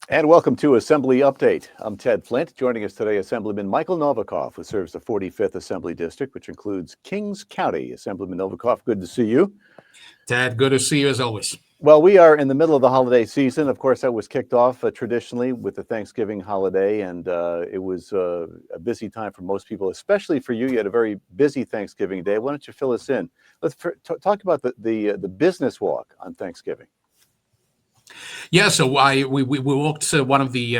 And welcome to Assembly Update. I'm Ted Flint. Joining us today, Assemblyman Michael Novikov, who serves the 45th Assembly District, which includes Kings County. Assemblyman Novikov, good to see you. Ted, good to see you as always. Well, we are in the middle of the holiday season. Of course, that was kicked off traditionally with the Thanksgiving holiday, and it was a busy time for most people, especially for you. You had a very busy Thanksgiving day. Why don't you fill us in? Let's talk about the business walk on Thanksgiving. Yeah, so we walked one of the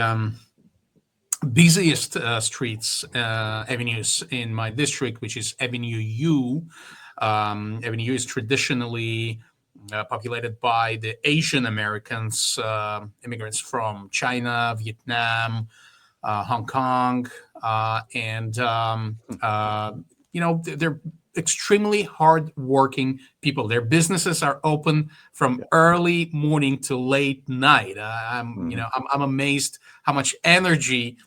busiest streets, avenues in my district, which is Avenue U. Avenue U is traditionally populated by the Asian Americans, immigrants from China, Vietnam, Hong Kong, and they're extremely hardworking people. Their businesses are open from early morning to late night. I'm amazed how much energy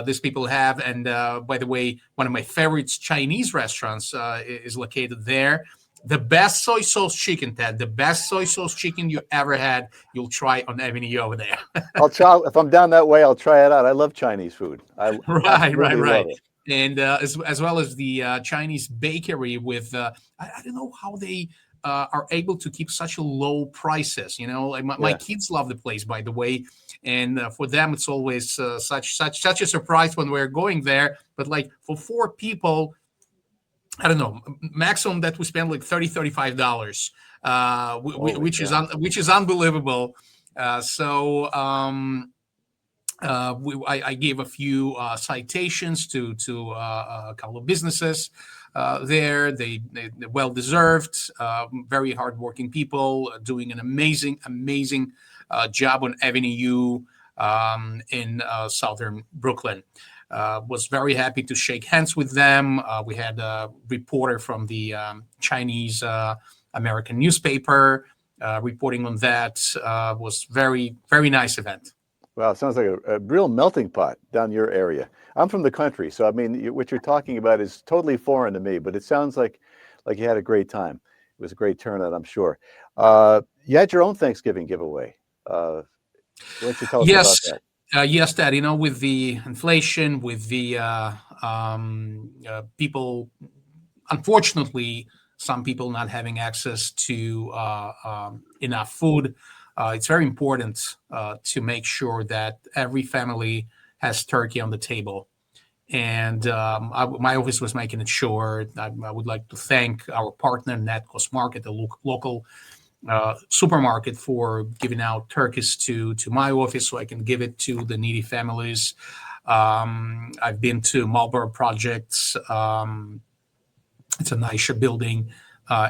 these people have. And by the way, one of my favorites, Chinese restaurants, is located there. The best soy sauce chicken, Ted. The best soy sauce chicken you ever had. You'll try on Avenue over there. I'll try if I'm down that way. I'll try it out. I love Chinese food. Right. Love it. And as well as the Chinese bakery with I don't know how they are able to keep such a low prices. You know, like my kids love the place, by the way, and for them it's always such a surprise when we're going there. But like for four people, I don't know, maximum that we spend like $35, which is unbelievable. I gave a few citations to a couple of businesses there. They're well deserved, very hardworking people doing an amazing job on Avenue U in southern Brooklyn. Was very happy to shake hands with them. We had a reporter from the Chinese American newspaper reporting on that. Was very nice event. Wow, it sounds like a real melting pot down your area. I'm from the country, so I mean, what you're talking about is totally foreign to me, but it sounds like you had a great time. It was a great turnout, I'm sure. You had your own Thanksgiving giveaway. Why don't you tell us about that? Yes, Dad. You know, with the inflation, with the people, unfortunately, some people not having access to enough food. It's very important to make sure that every family has turkey on the table. And my office was making sure. I would like to thank our partner, Netcost Market, the local supermarket, for giving out turkeys to my office so I can give it to the needy families. I've been to Marlboro Projects. It's a nice building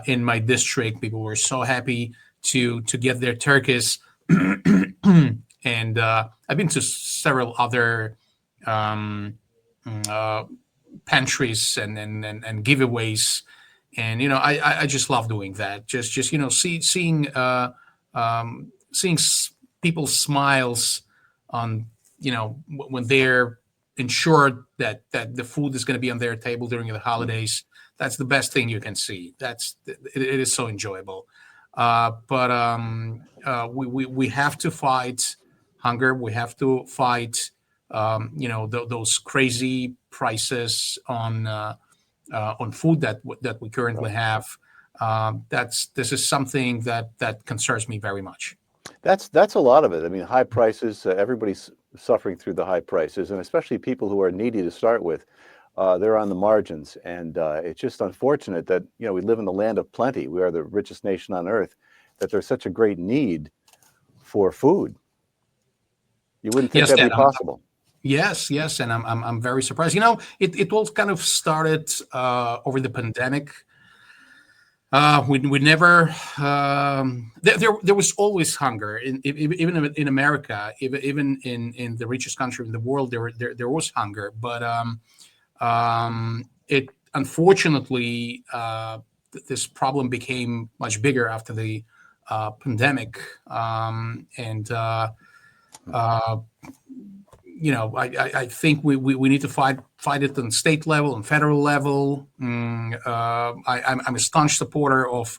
in my district. People were so happy to get their turkeys. And I've been to several other pantries and giveaways, and you know I just love doing that. Just you know seeing people's smiles on, you know, when they're ensured that the food is going to be on their table during the holidays. That's the best thing you can see. It is so enjoyable. But we have to fight hunger. We have to fight, those crazy prices on food that we currently have. This is something that concerns me very much. That's a lot of it. I mean, high prices. Everybody's suffering through the high prices, and especially people who are needy to start with. They're on the margins, and it's just unfortunate that, you know, we live in the land of plenty. We are the richest nation on earth. That there's such a great need for food. You wouldn't think that'd be possible. Yes, and I'm very surprised. You know, it all kind of started over the pandemic. We never there was always hunger even in America, even in the richest country in the world. There was hunger, but it unfortunately this problem became much bigger after the pandemic, I think we need to fight it on state level and federal level. I'm a staunch supporter of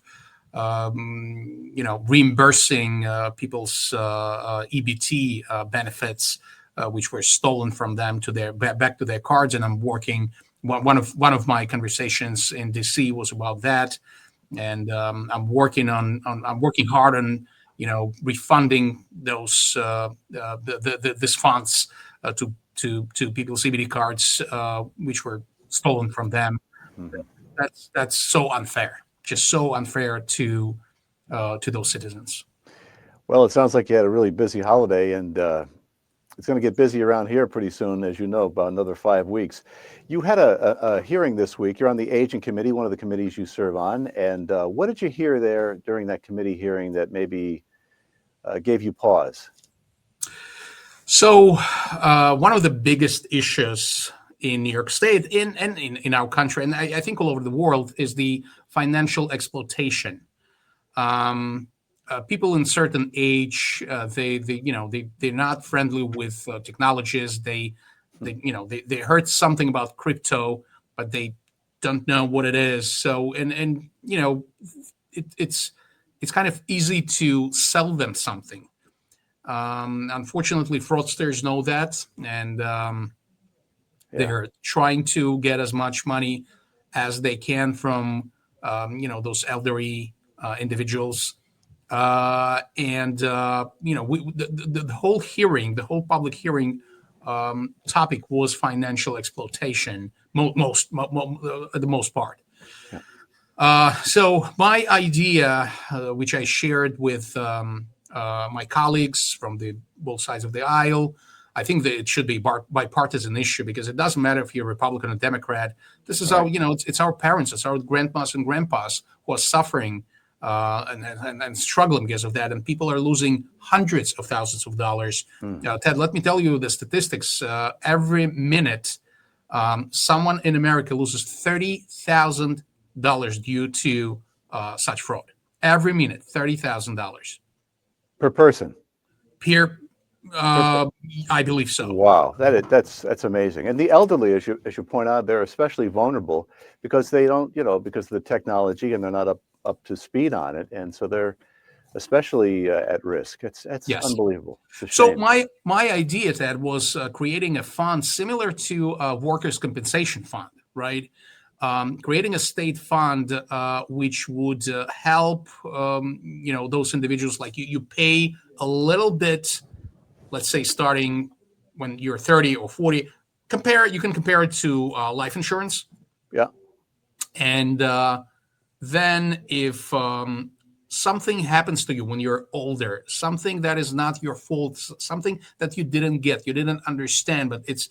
reimbursing people's EBT benefits, which were stolen from them to their back to their cards. And I'm working. One of my conversations in DC was about that, and I'm working hard on refunding those this funds to people's CBD cards which were stolen from them. Mhm. That's so unfair, just so unfair to those citizens. Well, it sounds like you had a really busy holiday, and it's going to get busy around here pretty soon, as you know, about another 5 weeks. You had a hearing this week. You're on the Aging Committee, one of the committees you serve on. And what did you hear there during that committee hearing that maybe gave you pause? So one of the biggest issues in New York State and in our country, and I think all over the world, is the financial exploitation. People in certain age, they're not friendly with technologies. They heard something about crypto, but they don't know what it is. So it's kind of easy to sell them something. Unfortunately, fraudsters know that, and they're trying to get as much money as they can from those elderly individuals. The whole hearing, the whole public hearing topic was financial exploitation, the most part. So my idea, which I shared with my colleagues from both sides of the aisle, I think that it should be bipartisan issue, because it doesn't matter if you're Republican or Democrat. This is our, it's our parents, it's our grandmas and grandpas who are suffering and struggling because of that, and people are losing hundreds of thousands of dollars. Ted, let me tell you the statistics. Every minute, someone in America loses $30,000 due to such fraud. Every minute, $30,000 Per person? I believe so. Wow, that's amazing. And the elderly, as you point out, they're especially vulnerable because they don't, because of the technology, and they're not up to speed on it, and so they're especially at risk. It's unbelievable. It's so my idea, Ted, was creating a fund similar to a workers' compensation fund, right? Creating a state fund which would help those individuals. Like you pay a little bit, let's say starting when you're 30 or 40. You can compare it to life insurance. Yeah. And then if something happens to you when you're older, something that is not your fault, something that you didn't understand, but it's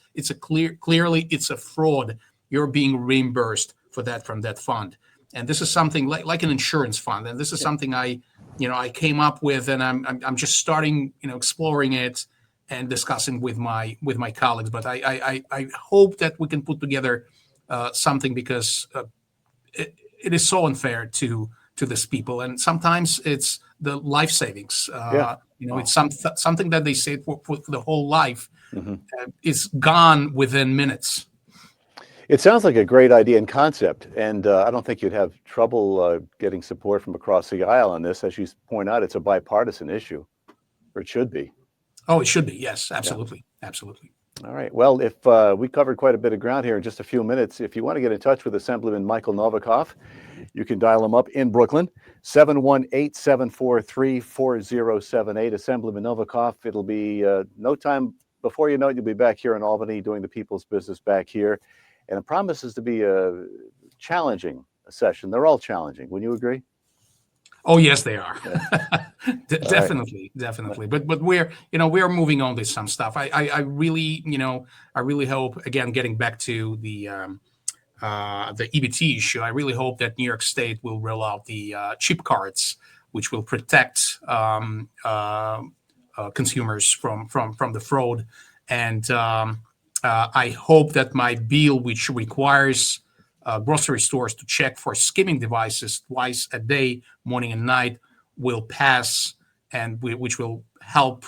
clearly it's a fraud, you're being reimbursed for that from that fund. And this is something like an insurance fund. And this is something I came up with, and I'm just starting, exploring it and discussing with my colleagues. But I hope that we can put together something, because it is so unfair to these people, and sometimes it's the life savings. It's something that they say for the whole life is gone within minutes. It sounds like a great idea and concept, and I don't think you'd have trouble getting support from across the aisle on this. As you point out, it's a bipartisan issue, or it should be. Oh, it should be. Yes, absolutely. Yeah. Absolutely. All right. Well, if we covered quite a bit of ground here in just a few minutes, if you want to get in touch with Assemblyman Michael Novikov, you can dial him up in Brooklyn, 718-743-4078. Assemblyman Novikov, it'll be no time before you know it, you'll be back here in Albany doing the people's business back here. And it promises to be a challenging session. They're all challenging. Wouldn't you agree? Oh, yes, they are. Yeah. Definitely. But we're moving on to some stuff. I really hope, again, getting back to the EBT issue, I really hope that New York State will roll out the chip cards, which will protect consumers from the fraud. And I hope that my bill, which requires grocery stores to check for skimming devices twice a day, morning and night, will pass, and which will help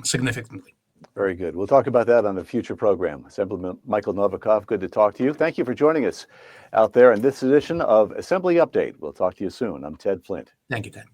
significantly. Very good. We'll talk about that on a future program. Assemblyman Michael Novikov, good to talk to you. Thank you for joining us out there in this edition of Assembly Update. We'll talk to you soon. I'm Ted Flint. Thank you, Ted.